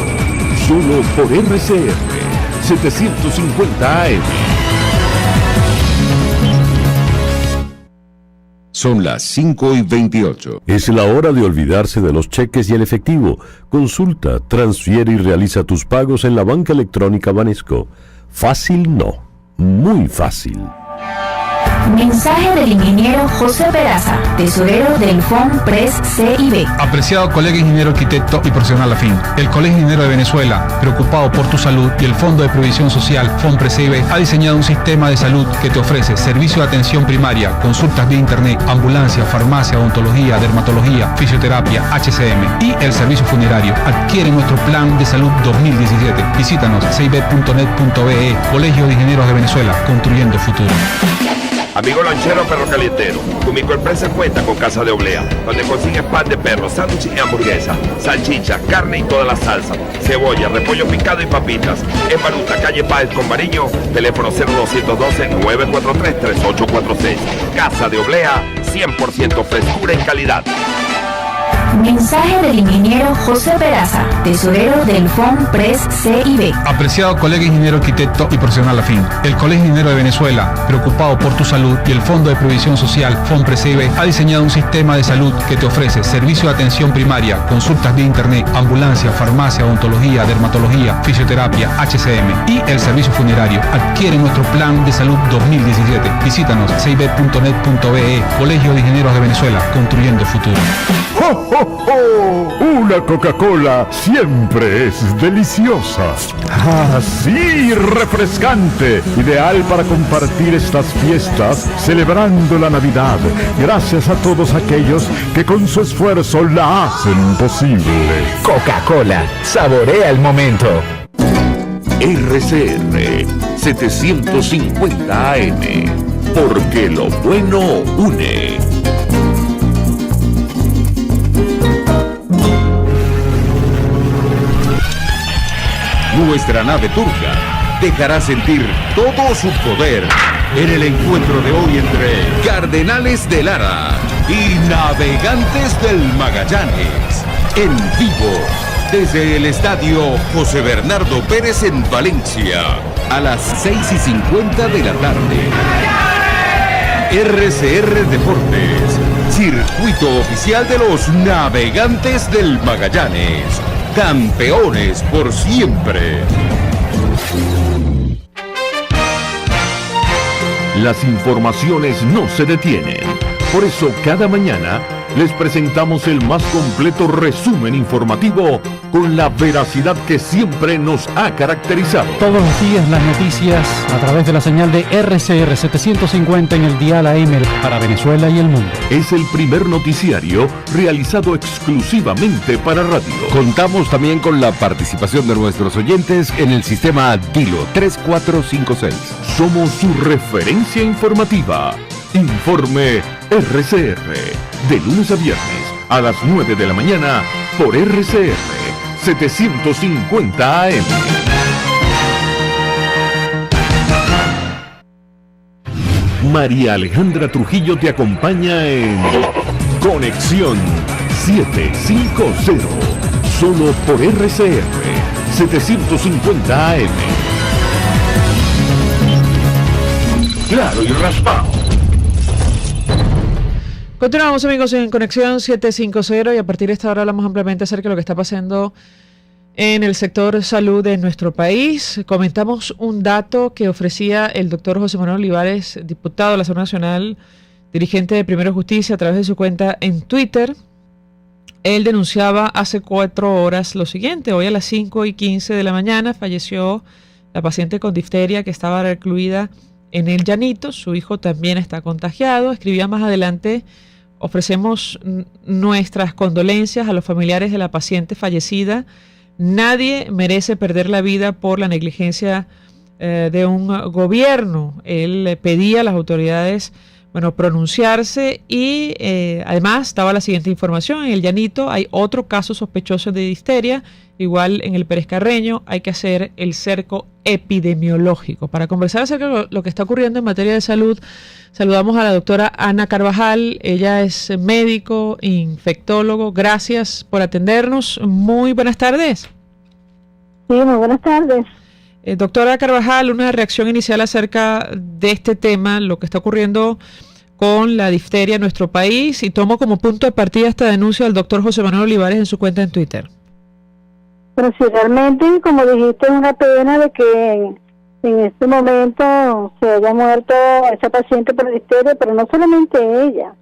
S2: solo por RCR 750 AM.
S9: Son las 5:28.
S10: Es la hora de olvidarse de los cheques y el efectivo. Consulta, transfiere y realiza tus pagos en la banca electrónica Banesco. Fácil no, muy fácil.
S4: Mensaje del ingeniero José Peraza, tesorero del FONPRES CIB.
S5: Apreciado colega ingeniero arquitecto y profesional afín, el Colegio Ingeniero de Venezuela, preocupado por tu salud, y el Fondo de Previsión Social FONPRES CIB ha diseñado un sistema de salud que te ofrece servicio de atención primaria, consultas vía internet, ambulancia, farmacia, odontología, dermatología, fisioterapia, HCM y el servicio funerario. Adquiere nuestro plan de salud 2017. Visítanos cib.net.be. Colegio de Ingenieros de Venezuela, construyendo futuro.
S11: Amigo lanchero, perro calientero, tu microempresa cuenta con Casa de Oblea, donde consigues pan de perro, sándwich y hamburguesa, salchicha, carne y toda la salsa, cebolla, repollo picado y papitas. En Baruta, calle Páez con Mariño, teléfono 0212-943-3846. Casa de Oblea, 100% frescura y calidad.
S4: Mensaje del ingeniero José Peraza, tesorero del FONPRES CIB.
S5: Apreciado colega ingeniero arquitecto y profesional afín, el Colegio Ingeniero de Venezuela, preocupado por tu salud, y el Fondo de Previsión Social FONPRES CIB ha diseñado un sistema de salud que te ofrece servicio de atención primaria, consultas vía internet, ambulancia, farmacia, odontología, dermatología, fisioterapia, HCM y el servicio funerario. Adquiere nuestro plan de salud 2017. Visítanos cib.net.be. Colegio de Ingenieros de Venezuela, construyendo futuro.
S2: ¡Oh, oh, oh! Una Coca-Cola siempre es deliciosa. ¡Ah, sí! Refrescante. Ideal para compartir estas fiestas celebrando la Navidad. Gracias a todos aquellos que con su esfuerzo la hacen posible.
S12: Coca-Cola. Saborea el momento.
S9: RCR 750 AM, porque lo bueno une. Nuestra nave turca dejará sentir todo su poder en el encuentro de hoy entre Cardenales de Lara y Navegantes del Magallanes. En vivo, desde el estadio José Bernardo Pérez en Valencia, a las 6:50 de la tarde. RCR Deportes, circuito oficial de los Navegantes del Magallanes. Campeones por siempre.
S2: Las informaciones no se detienen. Por eso cada mañana les presentamos el más completo resumen informativo con la veracidad que siempre nos ha caracterizado.
S12: Todos los días las noticias a través de la señal de RCR 750 en el dial AM para Venezuela y el mundo.
S2: Es el primer noticiario realizado exclusivamente para radio.
S9: Contamos también con la participación de nuestros oyentes en el sistema Dilo 3456.
S2: Somos su referencia informativa. Informe RCR, de lunes a viernes a las 9 de la mañana por RCR 750 AM. María Alejandra Trujillo te acompaña en Conexión 750, solo por RCR 750 AM. Claro y raspado.
S1: Continuamos, amigos, en Conexión 750 y a partir de esta hora hablamos ampliamente acerca de lo que está pasando en el sector salud de nuestro país. Comentamos un dato que ofrecía el doctor José Manuel Olivares, diputado de la Asamblea Nacional, dirigente de Primero Justicia, a través de su cuenta en Twitter. Él denunciaba hace 4 horas lo siguiente: hoy a las 5:15 de la mañana falleció la paciente con difteria que estaba recluida en el Llanito. Su hijo también está contagiado. Escribía más adelante: ofrecemos nuestras condolencias a los familiares de la paciente fallecida. Nadie merece perder la vida por la negligencia de un gobierno. Él pedía a las autoridades pronunciarse y además daba la siguiente información: en el Llanito hay otro caso sospechoso de difteria, igual en el Pérez Carreño. Hay que hacer el cerco epidemiológico. Para conversar acerca de lo que está ocurriendo en materia de salud, saludamos a la doctora Ana Carvajal. Ella es médico, infectólogo. Gracias por atendernos. Muy buenas tardes.
S13: Sí, muy buenas tardes.
S1: Doctora Carvajal, una reacción inicial acerca de este tema, lo que está ocurriendo con la difteria en nuestro país, y tomo como punto de partida esta denuncia del doctor José Manuel Olivares en su cuenta en Twitter.
S13: Pero si realmente, como dijiste, es una pena de que en este momento se haya muerto esa paciente por difteria, pero no solamente ella.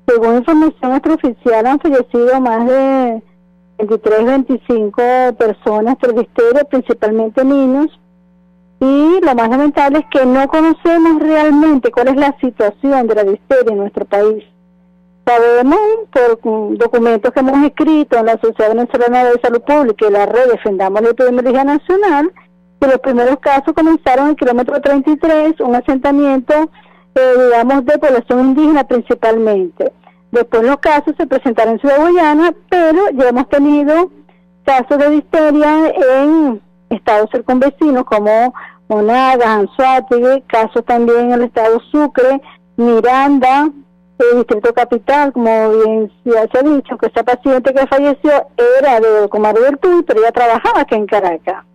S13: Según información extraoficial, han fallecido más de 23, 25 personas por difteria, principalmente niños. Y lo más lamentable es que no conocemos realmente cuál es la situación de la difteria en nuestro país. Sabemos por documentos que hemos escrito en la Sociedad Venezolana de Salud Pública y la red Defendamos la Epidemiología Nacional, que los primeros casos comenzaron en el kilómetro 33, un asentamiento, de población indígena principalmente. Después los casos se presentaron en Ciudad Guayana, pero ya hemos tenido casos de difteria en estados circunvecinos como Monagas, Anzoátegui, casos también en el estado Sucre, Miranda, el Distrito Capital, como bien ya se ha dicho, que esa paciente que falleció era de Comar del Tuy, pero ella trabajaba aquí en Caracas.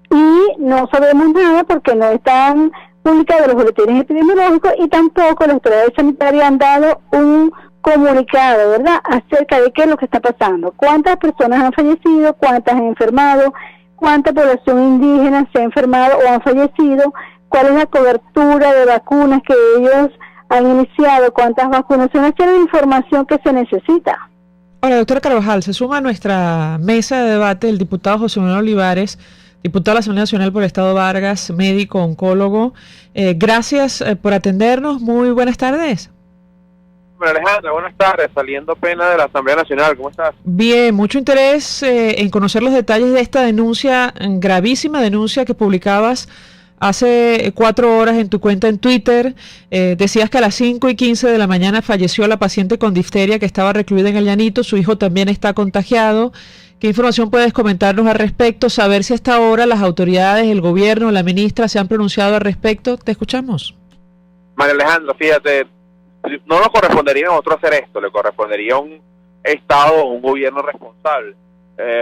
S13: Y no sabemos nada porque no están publicados los boletines epidemiológicos y tampoco las autoridades sanitarias han dado un comunicado, ¿verdad?, acerca de qué es lo que está pasando, cuántas personas han fallecido, cuántas han enfermado, cuánta población indígena se ha enfermado o han fallecido, cuál es la cobertura de vacunas que ellos han iniciado, cuántas vacunas, una serie de información que se necesita.
S1: Ahora, doctora Carvajal, se suma a nuestra mesa de debate el diputado José Manuel Olivares, diputado de la Asamblea Nacional por el Estado Vargas, médico, oncólogo. Gracias por atendernos. Muy buenas tardes.
S14: María Alejandra, buenas tardes, saliendo pena de la Asamblea Nacional, ¿cómo estás?
S1: Bien, mucho interés en conocer los detalles de esta denuncia, gravísima denuncia que publicabas hace 4 horas en tu cuenta en Twitter. Decías que a las 5:15 de la mañana falleció la paciente con difteria que estaba recluida en el Llanito, su hijo también está contagiado. ¿Qué información puedes comentarnos al respecto? Saber si hasta ahora las autoridades, el gobierno, la ministra se han pronunciado al respecto. Te escuchamos.
S14: María Alejandra, fíjate, no nos correspondería a nosotros hacer esto, le correspondería a un Estado o un gobierno responsable.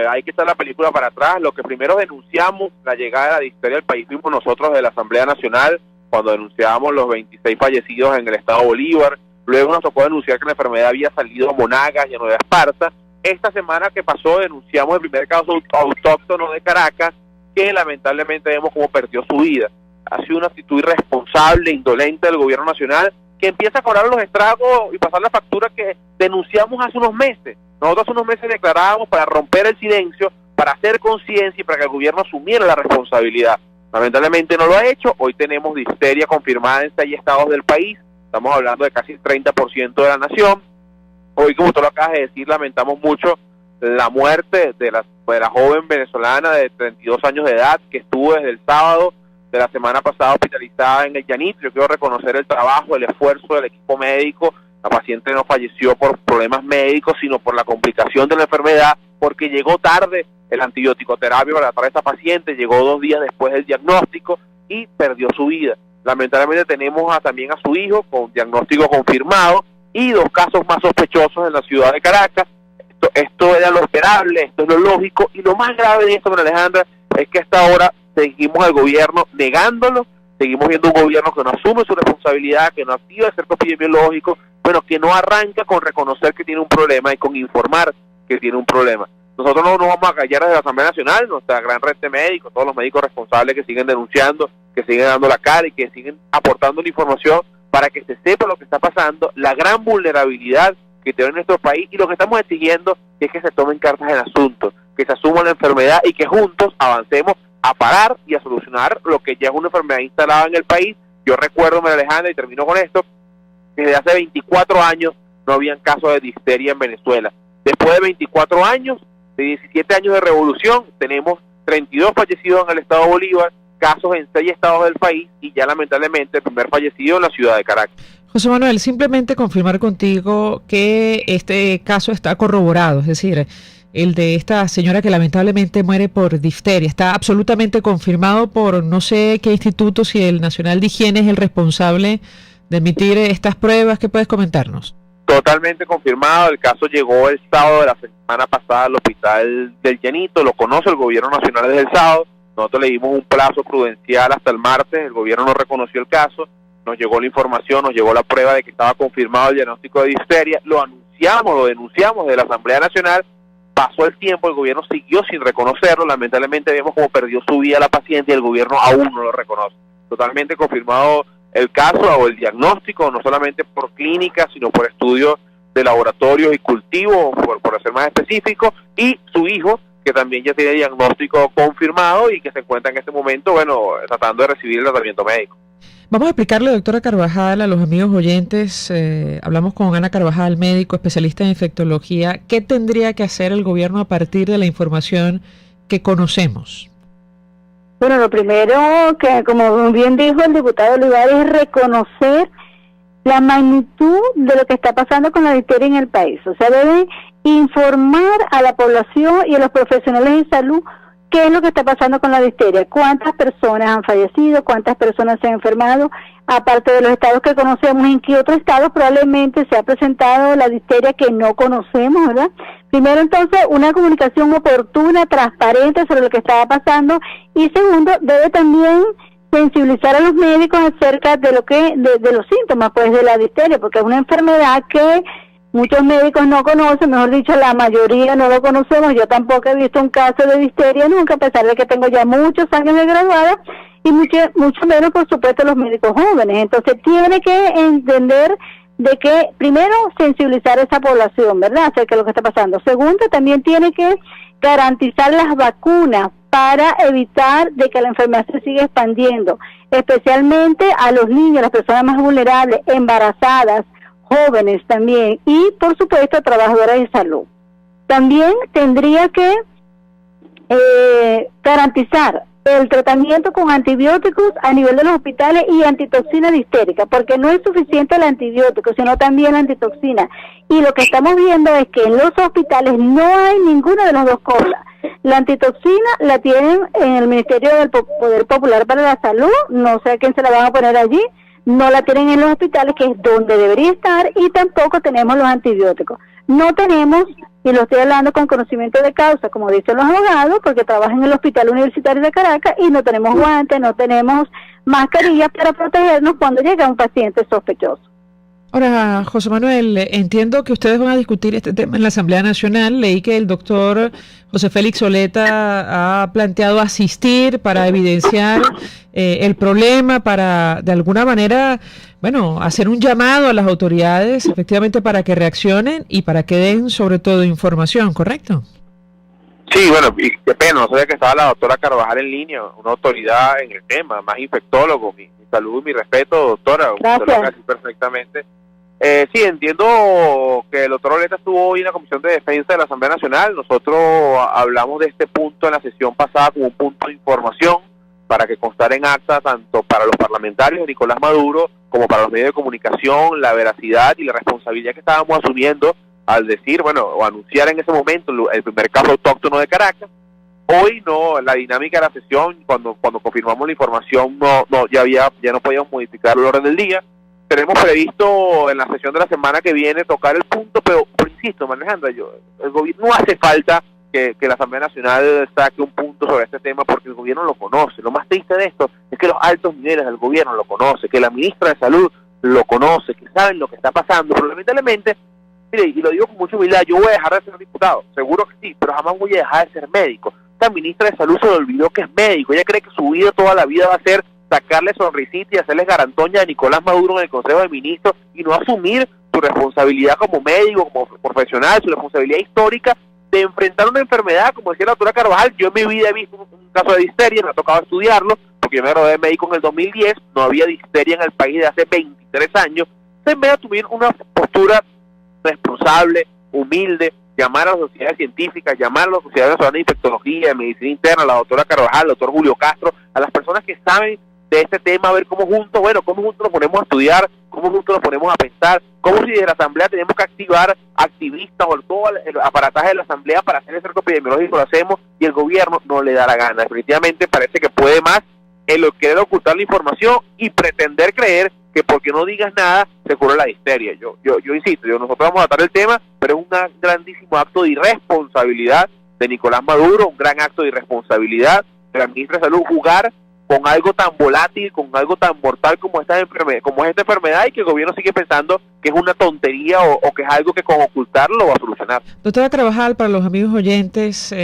S14: Hay que echar la película para atrás. Lo que primero denunciamos la llegada de la difteria al país fuimos nosotros de la Asamblea Nacional, cuando denunciábamos los 26 fallecidos en el estado Bolívar. Luego nos tocó denunciar que la enfermedad había salido a Monagas y a Nueva Esparta. Esta semana que pasó denunciamos el primer caso autóctono de Caracas, que lamentablemente vemos cómo perdió su vida. Ha sido una actitud irresponsable, indolente del gobierno nacional, que empieza a cobrar los estragos y pasar la factura que denunciamos hace unos meses. Nosotros hace unos meses declarábamos para romper el silencio, para hacer conciencia y para que el gobierno asumiera la responsabilidad. Lamentablemente no lo ha hecho. Hoy tenemos difteria confirmada en 6 estados del país. Estamos hablando de casi el 30% de la nación. Hoy, como tú lo acabas de decir, lamentamos mucho la muerte de la joven venezolana de 32 años de edad que estuvo desde el sábado de la semana pasada hospitalizada en el Llanito. Yo quiero reconocer el trabajo, el esfuerzo del equipo médico. La paciente no falleció por problemas médicos, sino por la complicación de la enfermedad, porque llegó tarde el antibiótico terapia para esta paciente, llegó 2 días después del diagnóstico y perdió su vida. Lamentablemente tenemos también a su hijo con diagnóstico confirmado y 2 casos más sospechosos en la ciudad de Caracas. Esto era lo esperable, esto es lo lógico, y lo más grave de esto, María Alejandra, es que hasta ahora seguimos al gobierno negándolo, seguimos viendo un gobierno que no asume su responsabilidad, que no activa el cerco epidemiológico, bueno, que no arranca con reconocer que tiene un problema y con informar que tiene un problema. Nosotros no nos vamos a callar desde la Asamblea Nacional, nuestra gran red de médicos, todos los médicos responsables que siguen denunciando, que siguen dando la cara y que siguen aportando la información para que se sepa lo que está pasando, la gran vulnerabilidad que tiene nuestro país, y lo que estamos exigiendo es que se tomen cartas en asunto, que se asuma la enfermedad y que juntos avancemos a parar y a solucionar lo que ya es una enfermedad instalada en el país. Yo recuerdo, María Alejandra, y termino con esto, que desde hace 24 años no habían casos de difteria en Venezuela. Después de 24 años, de 17 años de revolución, tenemos 32 fallecidos en el estado Bolívar, casos en 6 estados del país y ya lamentablemente el primer fallecido en la ciudad de Caracas.
S1: José Manuel, simplemente confirmar contigo que este caso está corroborado, es decir, el de esta señora que lamentablemente muere por difteria, está absolutamente confirmado por no sé qué instituto, si el Nacional de Higiene es el responsable de emitir estas pruebas. ¿Qué puedes comentarnos?
S14: Totalmente confirmado, el caso llegó el sábado de la semana pasada al hospital del Llanito, lo conoce el gobierno nacional desde el sábado, nosotros le dimos un plazo prudencial hasta el martes, el gobierno no reconoció el caso, nos llegó la información, nos llegó la prueba de que estaba confirmado el diagnóstico de difteria, lo anunciamos, lo denunciamos de la Asamblea Nacional, pasó el tiempo, el gobierno siguió sin reconocerlo, lamentablemente vemos cómo perdió su vida la paciente y el gobierno aún no lo reconoce. Totalmente confirmado el caso o el diagnóstico, no solamente por clínica, sino por estudios de laboratorios y cultivos, por ser más específico, y su hijo, que también ya tiene diagnóstico confirmado y que se encuentra en este momento, tratando de recibir el tratamiento médico.
S1: Vamos a explicarle, doctora Carvajal, a los amigos oyentes, hablamos con Ana Carvajal, médico, especialista en infectología, ¿qué tendría que hacer el gobierno a partir de la información que conocemos?
S13: Bueno, lo primero que, como bien dijo el diputado Olivares, es reconocer la magnitud de lo que está pasando con la difteria en el país. O sea, deben informar a la población y a los profesionales de salud qué es lo que está pasando con la difteria, cuántas personas han fallecido, cuántas personas se han enfermado, aparte de los estados que conocemos, en qué otros estados probablemente se ha presentado la difteria que no conocemos, ¿verdad? Primero, entonces, una comunicación oportuna, transparente sobre lo que estaba pasando, y segundo, debe también sensibilizar a los médicos acerca de lo que de los síntomas pues de la difteria, porque es una enfermedad que muchos médicos no conocen, mejor dicho, la mayoría no lo conocemos. Yo tampoco he visto un caso de difteria nunca, a pesar de que tengo ya muchos años de graduada, y mucho menos, por supuesto, los médicos jóvenes. Entonces, tiene que entender de que, primero, sensibilizar a esa población, ¿verdad?, acerca de lo que está pasando. Segundo, también tiene que garantizar las vacunas para evitar de que la enfermedad se siga expandiendo, especialmente a los niños, las personas más vulnerables, embarazadas, jóvenes también, y por supuesto trabajadoras de salud. También tendría que garantizar el tratamiento con antibióticos a nivel de los hospitales y antitoxina distérica, porque no es suficiente el antibiótico, sino también la antitoxina. Y lo que estamos viendo es que en los hospitales no hay ninguna de las dos cosas. La antitoxina la tienen en el Ministerio del Poder Popular para la Salud, no sé a quién se la van a poner allí, no la tienen en los hospitales, que es donde debería estar, y tampoco tenemos los antibióticos. No tenemos, y lo estoy hablando con conocimiento de causa, como dicen los abogados, porque trabajan en el Hospital Universitario de Caracas, y no tenemos guantes, no tenemos mascarillas para protegernos cuando llega un paciente sospechoso.
S1: Ahora, José Manuel, entiendo que ustedes van a discutir este tema en la Asamblea Nacional. Leí que el doctor José Félix Soleta ha planteado asistir para evidenciar el problema, para de alguna manera, bueno, hacer un llamado a las autoridades, efectivamente, para que reaccionen y para que den sobre todo información, ¿correcto?
S14: Sí, bueno, y qué pena, no sabía que estaba la doctora Carvajal en línea, una autoridad en el tema, más infectólogo. Mi salud y mi respeto, doctora, usted lo hace perfectamente. Sí, entiendo que el doctor Oleta estuvo hoy en la Comisión de Defensa de la Asamblea Nacional. Nosotros hablamos de este punto en la sesión pasada como un punto de información para que constara en acta tanto para los parlamentarios de Nicolás Maduro como para los medios de comunicación la veracidad y la responsabilidad que estábamos asumiendo al decir, bueno, o anunciar en ese momento el primer caso autóctono de Caracas. Hoy no, la dinámica de la sesión, cuando confirmamos la información, ya no podíamos modificar el orden del día. Tenemos previsto en la sesión de la semana que viene tocar el punto, pero insisto, Alejandra, el gobierno no hace falta que la Asamblea Nacional saque un punto sobre este tema porque el gobierno lo conoce. Lo más triste de esto es que los altos niveles del gobierno lo conocen, que la ministra de Salud lo conoce, que saben lo que está pasando, pero lamentablemente, mire, y lo digo con mucha humildad, yo voy a dejar de ser diputado, seguro que sí, pero jamás voy a dejar de ser médico. La ministra de Salud se le olvidó que es médico, ella cree que su vida toda la vida va a ser sacarle sonrisita y hacerles garantoña a Nicolás Maduro en el Consejo de Ministros y no asumir su responsabilidad como médico, como profesional, su responsabilidad histórica de enfrentar una enfermedad, como decía la doctora Carvajal. Yo en mi vida he visto un caso de difteria, me ha tocado estudiarlo, porque yo me gradué de médico en el 2010, no había difteria en el país de hace 23 años. En vez de asumir una postura responsable, humilde, llamar a las sociedades científicas, llamar a las sociedades de infectología, de medicina interna, a la doctora Carvajal, al doctor Julio Castro, a las personas que saben de este tema, a ver cómo juntos nos ponemos a estudiar, cómo juntos nos ponemos a pensar, cómo si desde la Asamblea tenemos que activar activistas o todo el aparataje de la Asamblea para hacer el cerco epidemiológico, lo hacemos, y el gobierno no le da la gana. Definitivamente parece que puede más en lo que querer ocultar la información y pretender creer que porque no digas nada se cura la histeria. Yo insisto, nosotros vamos a tratar el tema, pero es un grandísimo acto de irresponsabilidad de Nicolás Maduro, un gran acto de irresponsabilidad de la ministra de Salud, jugar con algo tan volátil, con algo tan mortal como esta enfermedad, y que el gobierno sigue pensando que es una tontería o que es algo que con ocultarlo lo va a solucionar.
S1: Doctora Carvajal, para los amigos oyentes,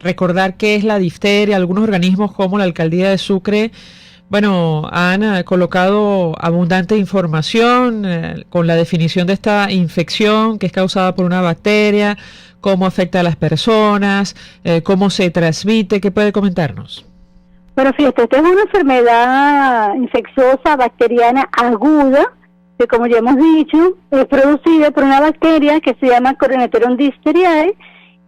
S1: recordar qué es la difteria. Algunos organismos como la Alcaldía de Sucre, bueno, han colocado abundante información con la definición de esta infección que es causada por una bacteria, cómo afecta a las personas, cómo se transmite. ¿Qué puede comentarnos?
S13: Bueno, fíjate, esta es una enfermedad infecciosa bacteriana aguda, que como ya hemos dicho, es producida por una bacteria que se llama Corynebacterium diftheriae,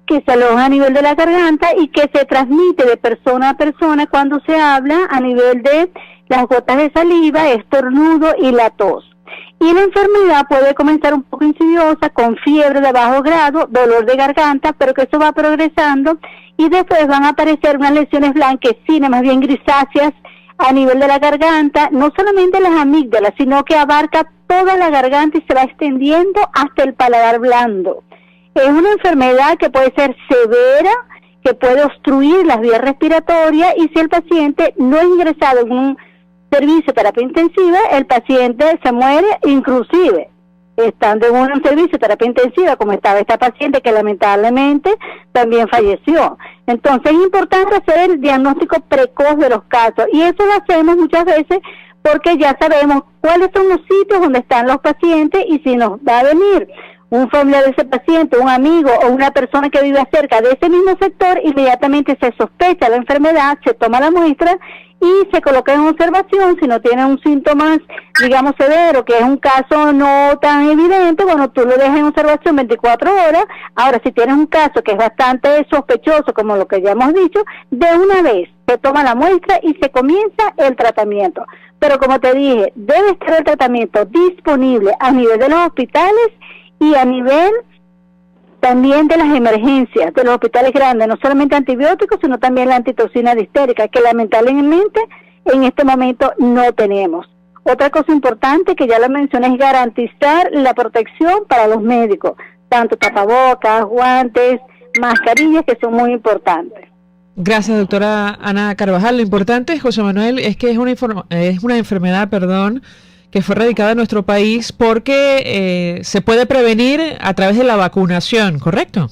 S13: que se aloja a nivel de la garganta y que se transmite de persona a persona cuando se habla a nivel de las gotas de saliva, estornudo y la tos. Y la enfermedad puede comenzar un poco insidiosa, con fiebre de bajo grado, dolor de garganta, pero que eso va progresando y después van a aparecer unas lesiones blanquecinas, más bien grisáceas, a nivel de la garganta, no solamente las amígdalas, sino que abarca toda la garganta y se va extendiendo hasta el paladar blando. Es una enfermedad que puede ser severa, que puede obstruir las vías respiratorias, y si el paciente no es ingresado en un servicio de terapia intensiva, el paciente se muere, inclusive estando en un servicio de terapia intensiva, como estaba esta paciente que lamentablemente también falleció. Entonces es importante hacer el diagnóstico precoz de los casos, y eso lo hacemos muchas veces porque ya sabemos cuáles son los sitios donde están los pacientes y si nos va a venir un familiar de ese paciente, un amigo o una persona que vive cerca de ese mismo sector, inmediatamente se sospecha la enfermedad, se toma la muestra y se coloca en observación. Si no tiene un síntoma, digamos, severo, que es un caso no tan evidente, bueno, tú lo dejas en observación 24 horas. Ahora, si tienes un caso que es bastante sospechoso, como lo que ya hemos dicho, de una vez se toma la muestra y se comienza el tratamiento. Pero como te dije, debe estar el tratamiento disponible a nivel de los hospitales y a nivel también de las emergencias, de los hospitales grandes, no solamente antibióticos, sino también la antitoxina distérica, que lamentablemente en este momento no tenemos. Otra cosa importante que ya lo mencioné es garantizar la protección para los médicos, tanto tapabocas, guantes, mascarillas, que son muy importantes.
S1: Gracias, doctora Ana Carvajal. Lo importante, José Manuel, es que es una enfermedad, que fue erradicada en nuestro país porque se puede prevenir a través de la vacunación, ¿correcto?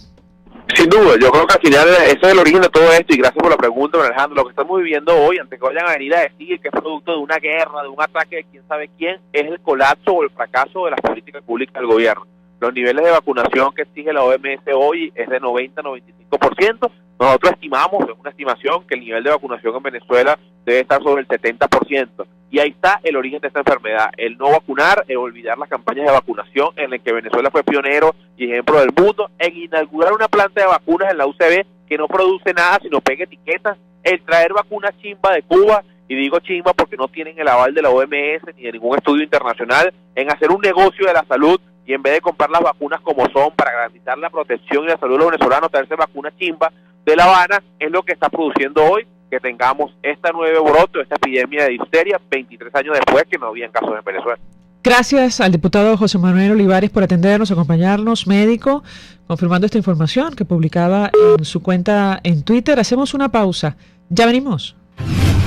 S14: Sin duda, yo creo que al final ese es el origen de todo esto, y gracias por la pregunta, Alejandro. Lo que estamos viviendo hoy, antes que vayan a venir a decir que es producto de una guerra, de un ataque de quién sabe quién, es el colapso o el fracaso de las políticas públicas del gobierno. Los niveles de vacunación que exige la OMS hoy es de 90-95%. Nosotros estimamos, es una estimación, que el nivel de vacunación en Venezuela debe estar sobre el 70%. Y ahí está el origen de esta enfermedad, el no vacunar, el olvidar las campañas de vacunación, en las que Venezuela fue pionero y ejemplo del mundo, en inaugurar una planta de vacunas en la UCB que no produce nada, sino pega etiquetas, el traer vacunas chimba de Cuba, y digo chimba porque no tienen el aval de la OMS ni de ningún estudio internacional, en hacer un negocio de la salud, y en vez de comprar las vacunas como son para garantizar la protección y la salud de los venezolanos, traerse vacunas chimba de La Habana, es lo que está produciendo hoy que tengamos este nuevo brote, esta epidemia de difteria, 23 años después que no habían casos en Venezuela.
S1: Gracias al diputado José Manuel Olivares por atendernos, acompañarnos, médico, confirmando esta información que publicaba en su cuenta en Twitter. Hacemos una pausa. Ya venimos.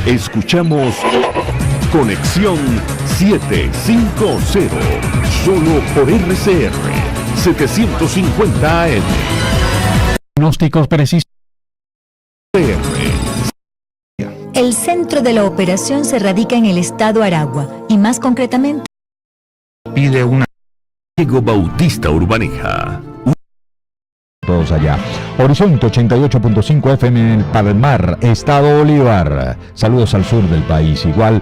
S2: Escuchamos Conexión 750, solo por RCR 750 AM.
S12: Diagnósticos precisos.
S15: El centro de la operación se radica en el estado Aragua y más concretamente
S10: pide una Diego Bautista Urbaneja.
S16: Todos allá. Horizonte 88.5 FM en el Palmar, Estado Bolívar. Saludos al sur del país. Igual